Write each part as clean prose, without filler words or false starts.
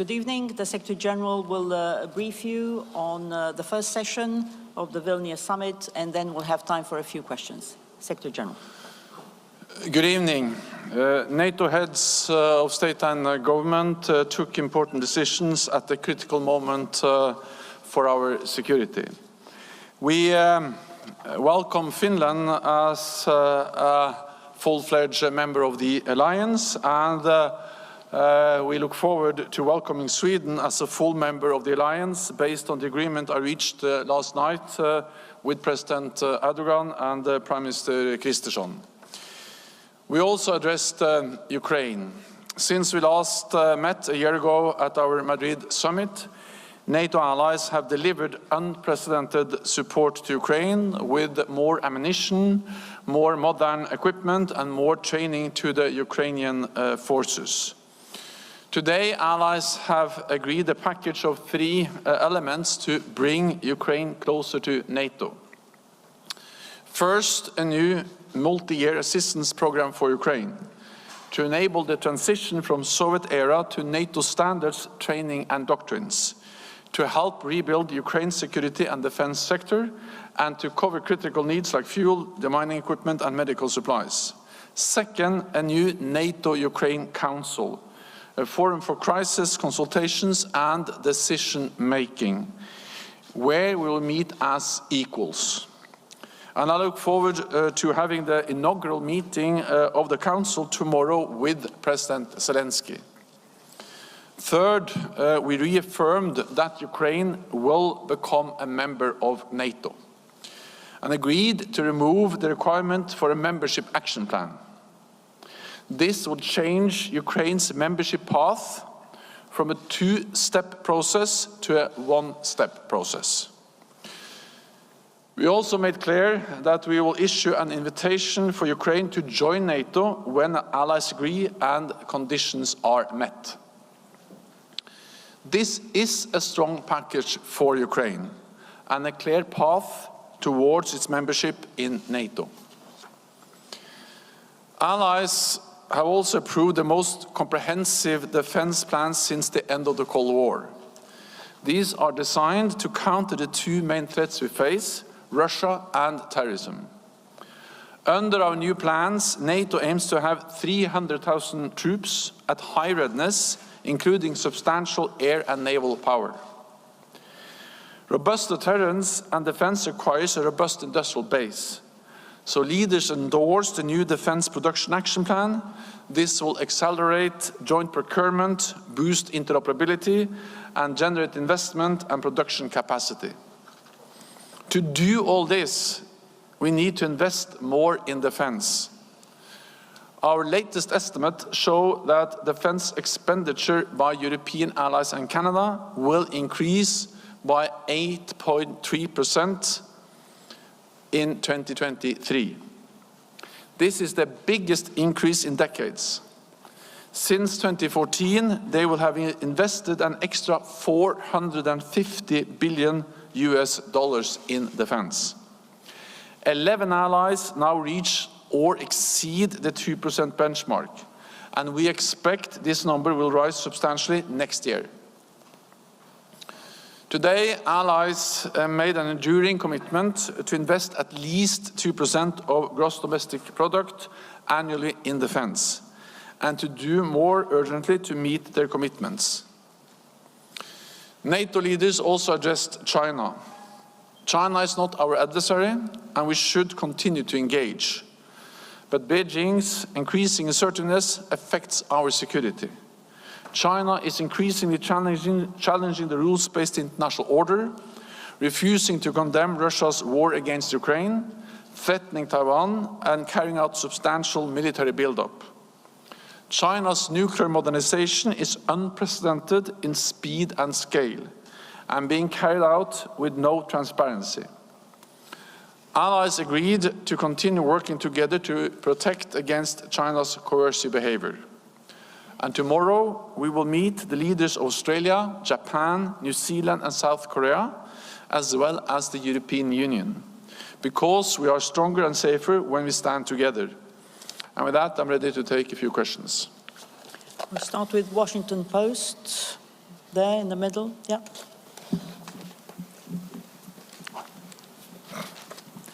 Good evening. The Secretary General will brief you on the first session of the Vilnius Summit, and then we'll have time for a few questions. Secretary General. Good evening. NATO heads of state and government took important decisions at a critical moment for our security. We welcome Finland as a full-fledged member of the alliance, and we look forward to welcoming Sweden as a full member of the alliance based on the agreement I reached last night with President Erdogan and Prime Minister Kristersson. We also addressed Ukraine. Since we last met a year ago at our Madrid summit, NATO allies have delivered unprecedented support to Ukraine with more ammunition, more modern equipment and more training to the Ukrainian forces. Today, allies have agreed a package of 3 elements to bring Ukraine closer to NATO. First, a new multi-year assistance program for Ukraine to enable the transition from Soviet era to NATO standards, training and doctrines, to help rebuild Ukraine's security and defense sector, and to cover critical needs like fuel, demining equipment and medical supplies. Second, a new NATO-Ukraine Council, a forum for crisis consultations and decision-making, where we will meet as equals. And I look forward to having the inaugural meeting of the Council tomorrow with President Zelensky. Third, we reaffirmed that Ukraine will become a member of NATO and agreed to remove the requirement for a membership action plan. This will change Ukraine's membership path from a 2-step process to a 1-step process. We also made clear that we will issue an invitation for Ukraine to join NATO when allies agree and conditions are met. This is a strong package for Ukraine and a clear path towards its membership in NATO. Allies have also approved the most comprehensive defense plans since the end of the Cold War. These are designed to counter the 2 main threats we face, Russia and terrorism. Under our new plans, NATO aims to have 300,000 troops at high readiness, including substantial air and naval power. Robust deterrence and defense requires a robust industrial base. So leaders endorsed the new Defense Production Action Plan. This will accelerate joint procurement, boost interoperability, and generate investment and production capacity. To do all this, we need to invest more in defense. Our latest estimates show that defense expenditure by European allies and Canada will increase by 8.3% in 2023. This is the biggest increase in decades. Since 2014, they will have invested an extra $450 billion in defense. 11 allies now reach or exceed the 2% benchmark, and we expect this number will rise substantially next year. Today, allies made an enduring commitment to invest at least 2% of gross domestic product annually in defense, and to do more urgently to meet their commitments. NATO leaders also addressed China. China is not our adversary, and we should continue to engage. But Beijing's increasing assertiveness affects our security. China is increasingly challenging the rules-based international order, refusing to condemn Russia's war against Ukraine, threatening Taiwan, and carrying out substantial military buildup. China's nuclear modernization is unprecedented in speed and scale, and being carried out with no transparency. Allies agreed to continue working together to protect against China's coercive behavior. And tomorrow, we will meet the leaders of Australia, Japan, New Zealand and South Korea, as well as the European Union, because we are stronger and safer when we stand together. And with that, I'm ready to take a few questions. We'll start with Washington Post. There in the middle, yeah.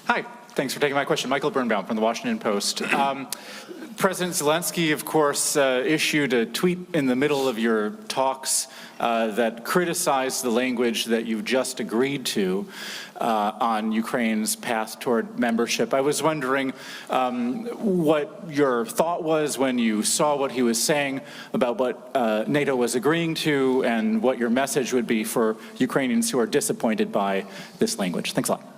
Hi, thanks for taking my question. Michael Birnbaum from the Washington Post. President Zelensky, of course, issued a tweet in the middle of your talks that criticized the language that you've just agreed to on Ukraine's path toward membership. I was wondering what your thought was when you saw what he was saying about what NATO was agreeing to, and what your message would be for Ukrainians who are disappointed by this language. Thanks a lot.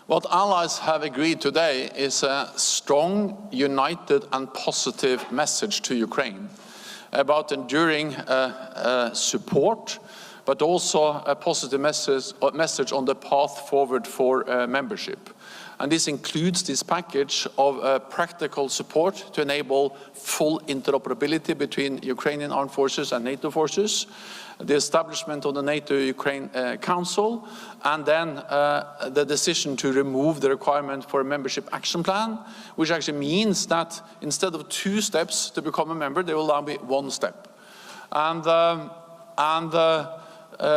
What allies have agreed today is a strong, united and positive message to Ukraine about enduring support, but also a positive message on the path forward for membership. And this includes this package of practical support to enable full interoperability between Ukrainian armed forces and NATO forces, the establishment of the NATO-Ukraine Council, and then the decision to remove the requirement for a membership action plan, which actually means that instead of 2 steps to become a member, there will now be 1 step.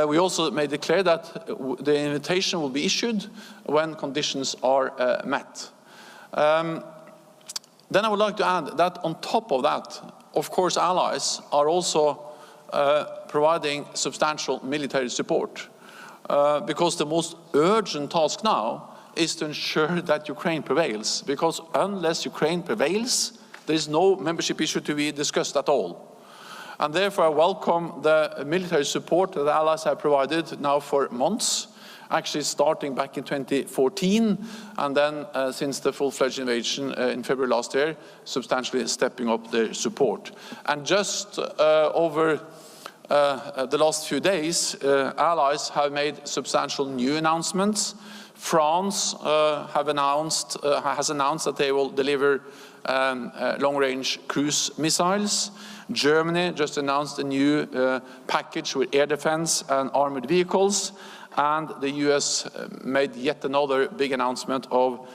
We also made it clear that the invitation will be issued when conditions are met. Then I would like to add that on top of that, of course, allies are also providing substantial military support, because the most urgent task now is to ensure that Ukraine prevails, because unless Ukraine prevails, there is no membership issue to be discussed at all. And therefore I welcome the military support that the allies have provided now for months, actually starting back in 2014, and then since the full-fledged invasion in February last year, substantially stepping up their support. And just over the last few days, allies have made substantial new announcements. France has announced that they will deliver long-range cruise missiles. Germany just announced a new package with air defense and armored vehicles. And the US made yet another big announcement of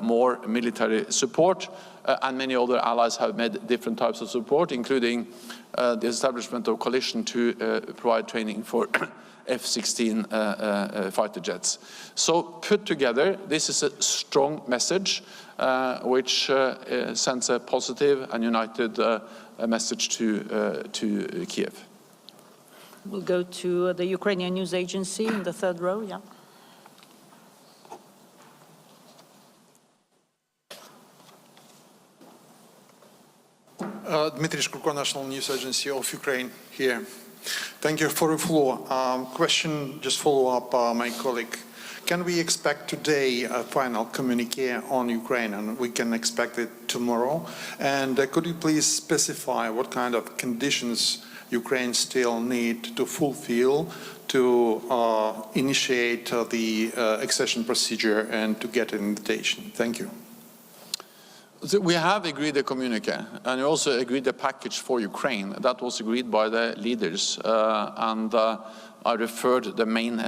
more military support. And many other allies have made different types of support, including the establishment of coalition to provide training for F-16 fighter jets. So put together, this is a strong message which sends a positive and united message to Kiev. We'll go to the Ukrainian news agency in the 3rd row, yeah. Dmitry Shkurko, National News Agency of Ukraine here. Thank you for the floor. Question, just follow up my colleague. Can we expect today a final communique on Ukraine, and we can expect it tomorrow? And could you please specify what kind of conditions Ukraine still need to fulfill to initiate the accession procedure and to get an invitation? Thank you. So we have agreed a communique, and we also agreed a package for Ukraine. That was agreed by the leaders, and I referred the main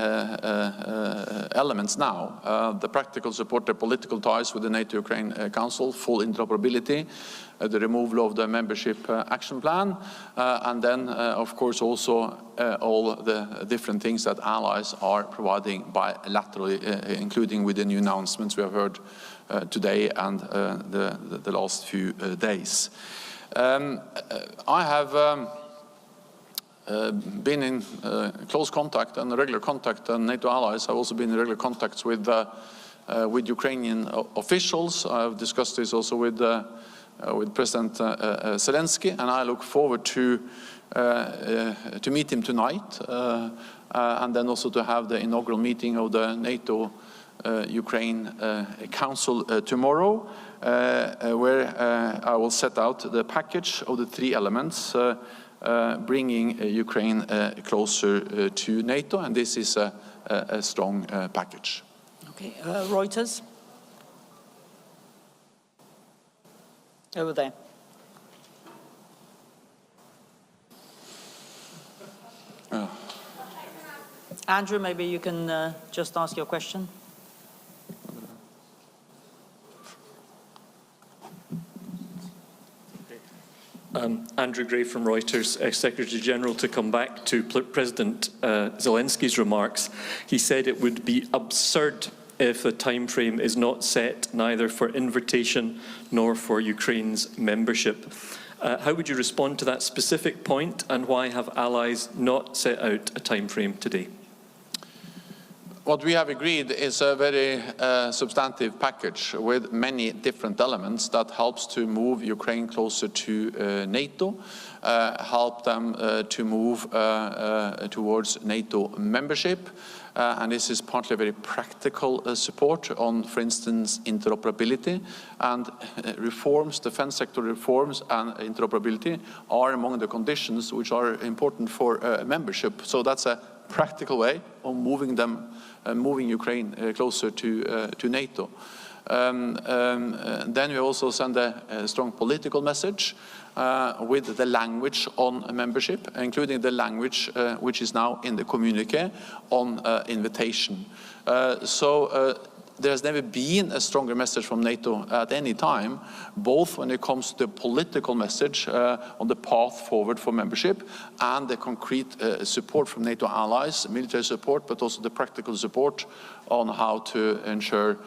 elements now. The practical support, the political ties with the NATO-Ukraine Council, full interoperability, the removal of the membership action plan, and then, of course, also all the different things that allies are providing bilaterally, including with the new announcements we have heard today and the last few days. I have been in close contact and regular contact, and NATO allies have also been in regular contacts with Ukrainian officials. I've discussed this also with President Zelensky, and I look forward to meet him tonight, and then also to have the inaugural meeting of the NATO Ukraine Council tomorrow, where I will set out the package of the 3 elements bringing Ukraine closer to NATO, and this is a strong package. Okay, Reuters. Over there. Andrew, maybe you can just ask your question. Andrew Gray from Reuters, Secretary General, to come back to President Zelensky's remarks. He said it would be absurd if a time frame is not set neither for invitation nor for Ukraine's membership. How would you respond to that specific point, and why have allies not set out a time frame today? What we have agreed is a very substantive package with many different elements that helps to move Ukraine closer to NATO, help them to move towards NATO membership. And this is partly a very practical support on, for instance, interoperability, and reforms, defense sector reforms and interoperability are among the conditions which are important for membership. So that's a practical way of moving Ukraine closer to NATO. Then we also send a strong political message with the language on membership, including the language which is now in the communique on invitation. There has never been a stronger message from NATO at any time, both when it comes to the political message on the path forward for membership and the concrete support from NATO allies, military support, but also the practical support on how to ensure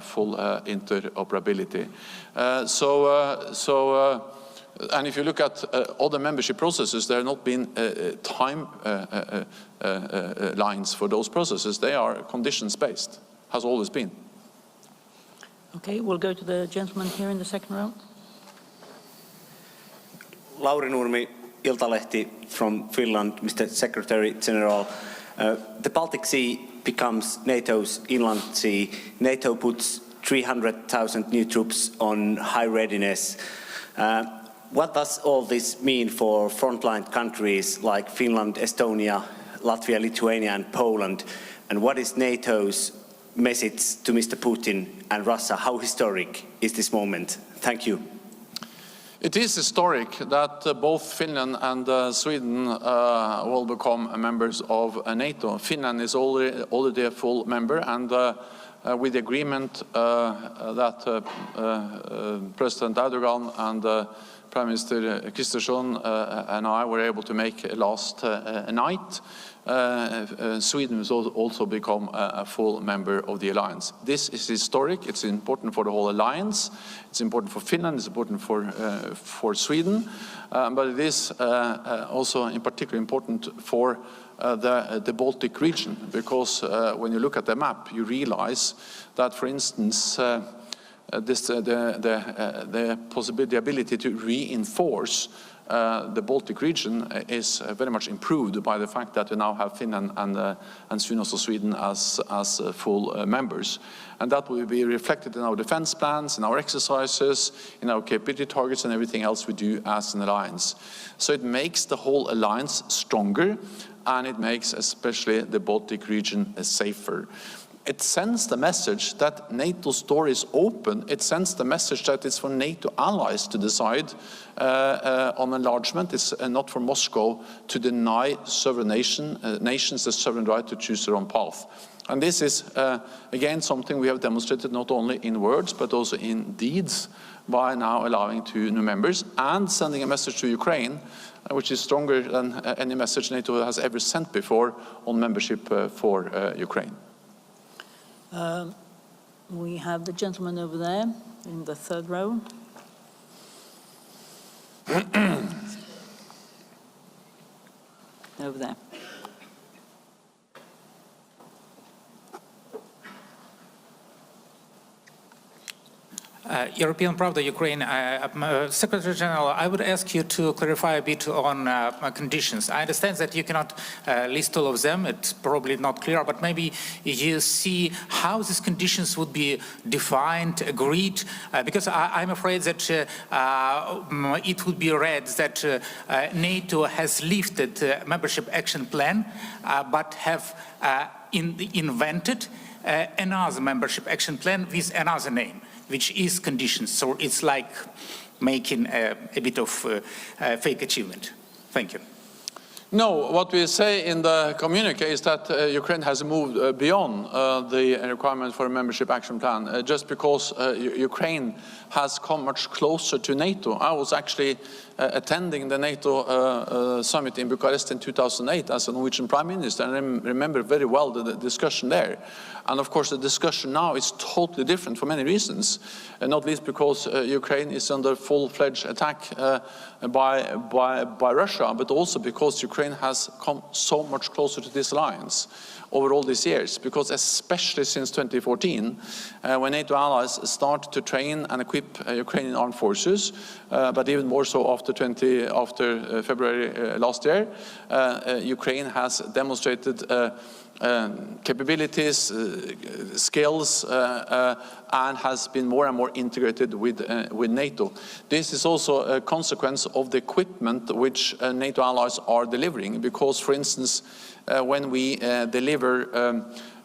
full interoperability. And if you look at other membership processes, there have not been time lines for those processes. They are conditions-based, has always been. Okay, we'll go to the gentleman here in the second row. Lauri Nurmi, Iltalehti from Finland, Mr. Secretary General. The Baltic Sea becomes NATO's inland sea. NATO puts 300,000 new troops on high readiness. What does all this mean for frontline countries like Finland, Estonia, Latvia, Lithuania and Poland? And what is NATO's message to Mr. Putin and Russia? How historic is this moment? Thank you. It is historic that both Finland and Sweden will become members of NATO. Finland is already a full member, and with the agreement that President Erdogan and Prime Minister Kristersson and I were able to make last night, Sweden has also become a full member of the alliance. This is historic. It's important for the whole alliance. It's important for Finland. It's important for Sweden. But it is also in particular important for the Baltic region, because when you look at the map, you realize that, for instance, the ability to reinforce the Baltic region is very much improved by the fact that we now have Finland and soon also Sweden as full members. And that will be reflected in our defense plans, in our exercises, in our capability targets and everything else we do as an alliance. So it makes the whole alliance stronger, and it makes especially the Baltic region safer. It sends the message that NATO's door is open. It sends the message that it's for NATO allies to decide on enlargement. It's not for Moscow to deny sovereign nations the sovereign right to choose their own path. And this is, again, something we have demonstrated not only in words, but also in deeds, by now allowing 2 new members and sending a message to Ukraine, which is stronger than any message NATO has ever sent before on membership for Ukraine. We have the gentleman over there in the third row. Over there. European Pravda, Ukraine. Secretary General, I would ask you to clarify a bit on conditions. I understand that you cannot list all of them. It's probably not clear, but maybe you see how these conditions would be defined, agreed, because I'm afraid that it would be read that NATO has lifted membership action plan, but have invented another membership action plan with another name, which is conditions. So it's like making a bit of fake achievement. Thank you. No, what we say in the communique is that Ukraine has moved beyond the requirement for a membership action plan, just because Ukraine has come much closer to NATO. I was actually attending the NATO Summit in Bucharest in 2008 as a Norwegian Prime Minister, and I remember very well the discussion there. And of course the discussion now is totally different for many reasons, not least because Ukraine is under full-fledged attack by Russia, but also because Ukraine has come so much closer to this alliance over all these years, because especially since 2014, when NATO allies start to train and equip Ukrainian armed forces, but even more so after February last year, Ukraine has demonstrated capabilities, skills, and has been more and more integrated with NATO. This is also a consequence of the equipment which NATO allies are delivering, because, for instance, when we deliver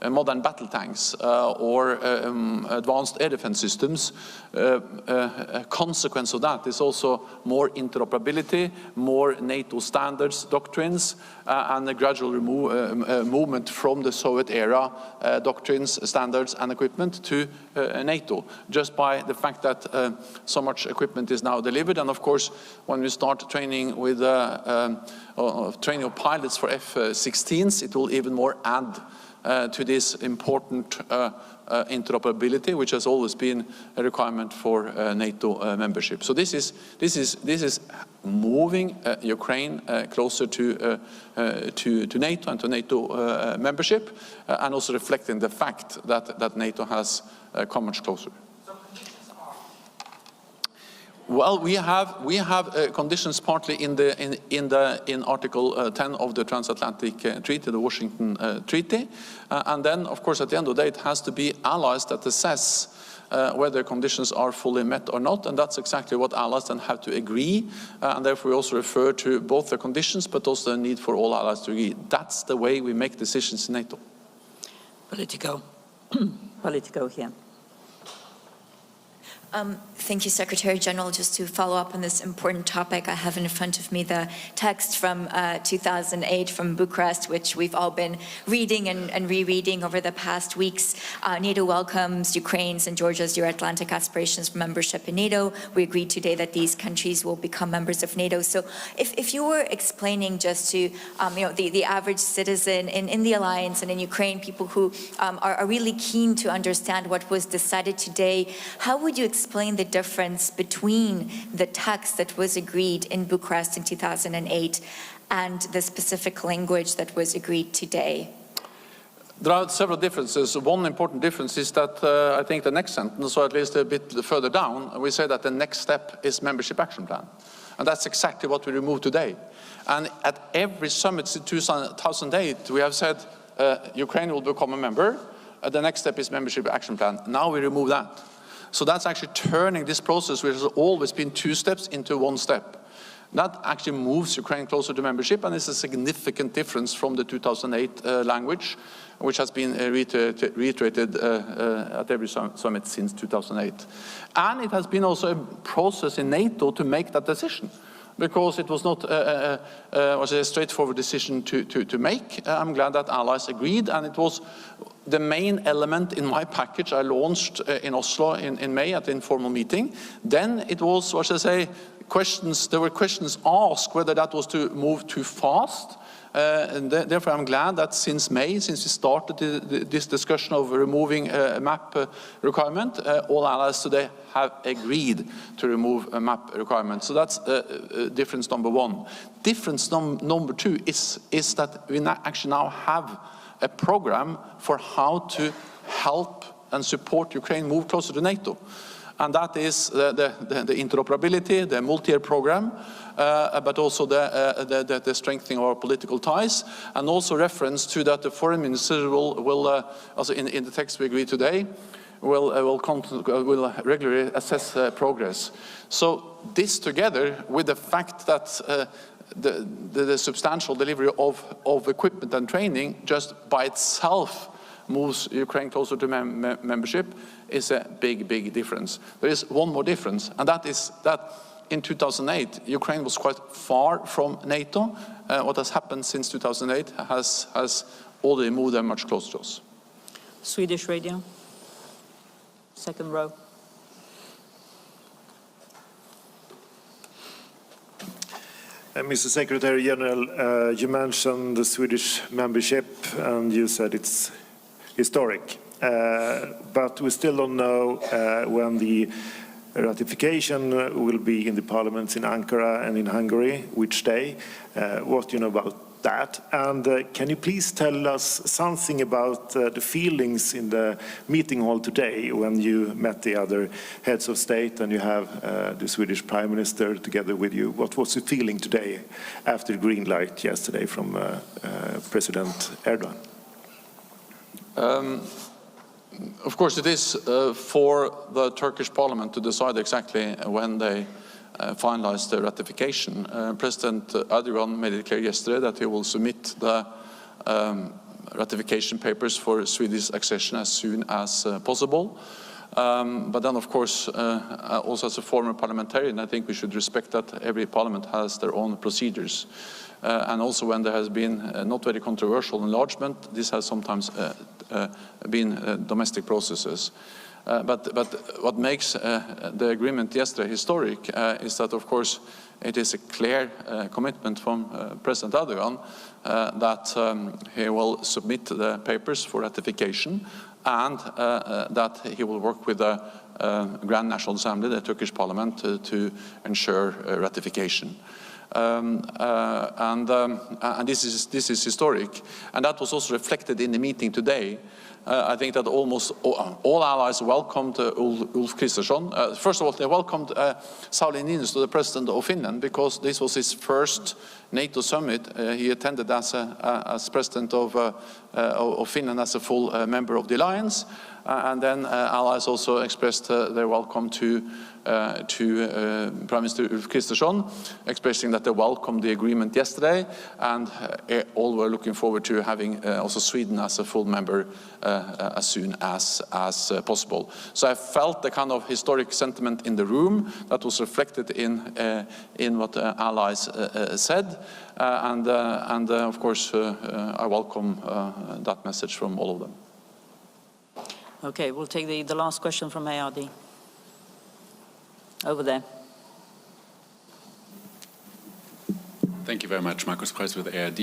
modern battle tanks or advanced air defense systems, a consequence of that is also more interoperability, more NATO standards, doctrines, and a gradual movement from the Soviet era doctrines, standards and equipment to NATO, just by the fact that so much equipment is now delivered. And of course, when we start training with training of pilots for F-16s, it will even more add to this important interoperability, which has always been a requirement for NATO membership. So this is moving Ukraine closer to NATO and to NATO membership, and also reflecting the fact that NATO has come much closer. Well, we have conditions partly in Article 10 of the Transatlantic Treaty, the Washington Treaty, and then, of course, at the end of the day, it has to be allies that assess whether conditions are fully met or not, and that's exactly what allies then have to agree, and therefore we also refer to both the conditions, but also the need for all allies to agree. That's the way we make decisions in NATO. Politico here. Thank you, Secretary General. Just to follow up on this important topic, I have in front of me the text from 2008 from Bucharest, which we've all been reading and rereading over the past weeks. NATO welcomes Ukraine's and Georgia's Euro-Atlantic aspirations for membership in NATO. We agreed today that these countries will become members of NATO. So if you were explaining just to the average citizen in the alliance and in Ukraine, people who are really keen to understand what was decided today, how would you explain the difference between the text that was agreed in Bucharest in 2008 and the specific language that was agreed today? There are several differences. One important difference is that I think the next sentence, or at least a bit further down, we say that the next step is membership action plan. And that's exactly what we removed today. And at every summit since 2008, we have said Ukraine will become a member. The next step is membership action plan. Now we remove that. So that's actually turning this process, which has always been two steps, into one step. That actually moves Ukraine closer to membership, and it's a significant difference from the 2008 language, which has been reiterated at every summit since 2008. And it has been also a process in NATO to make that decision, because it was not was a straightforward decision to make. I'm glad that allies agreed, and it was the main element in my package I launched in Oslo in May at the informal meeting. Then it was, what should I say, there were questions asked whether that was to move too fast. And therefore I'm glad that since May, since we started this discussion of removing a map requirement, all allies today have agreed to remove a map requirement. So that's difference number one. Difference number two is that we actually now have a program for how to help and support Ukraine move closer to NATO. And that is the interoperability, the multi-year program, but also the strengthening of our political ties, and also reference to that the foreign minister will also in the text we agreed today, will regularly assess progress. So this, together with the fact that the substantial delivery of equipment and training just by itself moves Ukraine closer to membership, is a big difference. There is one more difference, and that is that in 2008, Ukraine was quite far from NATO. What has happened since 2008 has already moved them much closer to us. Swedish radio, second row. Mr. Secretary General, you mentioned the Swedish membership and you said it's historic. But we still don't know when the ratification will be in the parliaments in Ankara and in Hungary, which day. What do you know about that? And can you please tell us something about the feelings in the meeting hall today when you met the other heads of state and you have the Swedish Prime Minister together with you? What was the feeling today after the green light yesterday from President Erdogan? Of course, it is for the Turkish parliament to decide exactly when they finalize the ratification. President Erdogan made it clear yesterday that he will submit the ratification papers for Swedish accession as soon as possible. But then, of course, also as a former parliamentarian, I think we should respect that every parliament has their own procedures. And also when there has been not very controversial enlargement, this has sometimes been domestic processes. But what makes the agreement yesterday historic is that, of course, it is a clear commitment from President Erdogan that he will submit the papers for ratification and that he will work with the Grand National Assembly, the Turkish parliament, to ensure ratification. And this is historic, and that was also reflected in the meeting today. I think that almost all allies welcomed Ulf Kristersson. First of all, they welcomed Sauli Niinistö, the president of Finland, because this was his first NATO summit. He attended as president of Finland as a full member of the alliance. And then allies also expressed their welcome to Prime Minister Ulf Kristersson, expressing that they welcomed the agreement yesterday, and all were looking forward to having also Sweden as a full member as soon as possible. So I felt the kind of historic sentiment in the room that was reflected in what the allies said, and of course I welcome that message from all of them. Okay, we'll take the last question from ARD. Over there. Thank you very much. Markus Preis with ARD.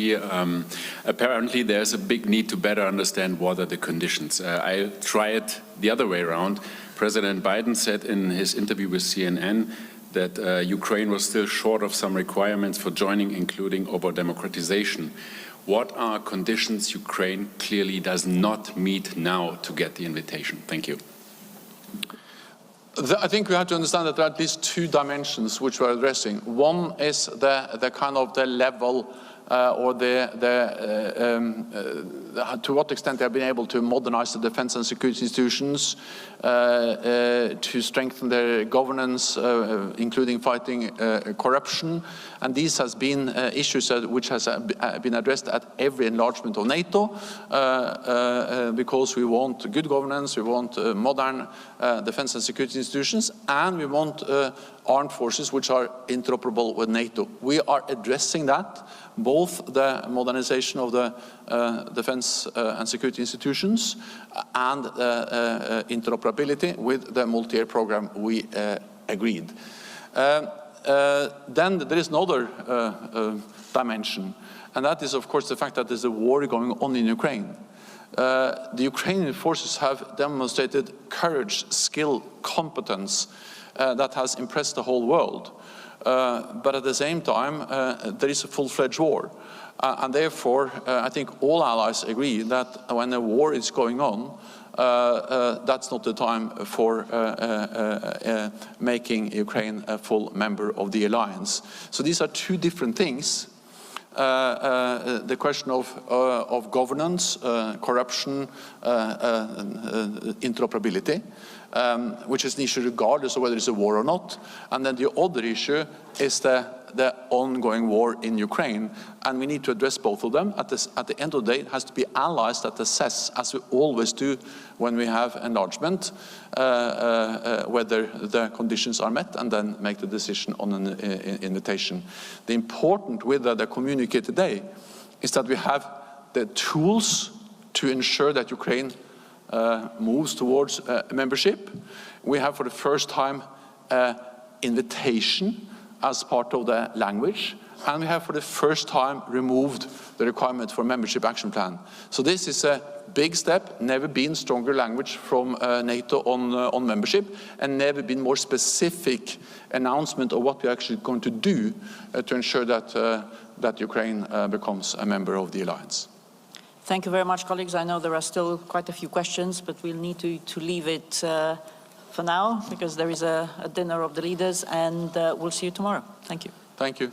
Apparently there's a big need to better understand what are the conditions. I try it the other way around. President Biden said in his interview with CNN that Ukraine was still short of some requirements for joining, including over democratization. What are conditions Ukraine clearly does not meet now to get the invitation? Thank you. I think we have to understand that there are at least two dimensions which we're addressing. One is the kind of the level or to what extent they have been able to modernize the defense and security institutions, to strengthen their governance, including fighting corruption. And these has been issues which has been addressed at every enlargement of NATO, because we want good governance, we want modern defense and security institutions, and we want armed forces which are interoperable with NATO. We are addressing that, both the modernization of the defense and security institutions and interoperability with the multi-year program we agreed. Then there is another dimension, and that is, of course, the fact that there's a war going on in Ukraine. The Ukrainian forces have demonstrated courage, skill, competence that has impressed the whole world. But at the same time, there is a full-fledged war. And therefore, I think all allies agree that when a war is going on, that's not the time for making Ukraine a full member of the alliance. So these are two different things. The question of governance, corruption, interoperability, which is an issue regardless of whether it's a war or not. And then the other issue is the the ongoing war in Ukraine, and we need to address both of them. At the end of the day, it has to be analyzed and assessed, as we always do when we have enlargement, whether the conditions are met, and then make the decision on an invitation. The important with the communique today is that we have the tools to ensure that Ukraine moves towards membership. We have for the first time invitation as part of the language, and we have for the first time removed the requirement for membership action plan. So this is a big step, never been stronger language from NATO on membership, and never been more specific announcement of what we're actually going to do to ensure that Ukraine becomes a member of the alliance. Thank you very much, colleagues. I know there are still quite a few questions, but we'll need to leave it for now, because there is a dinner of the leaders, and we'll see you tomorrow. Thank you. Thank you.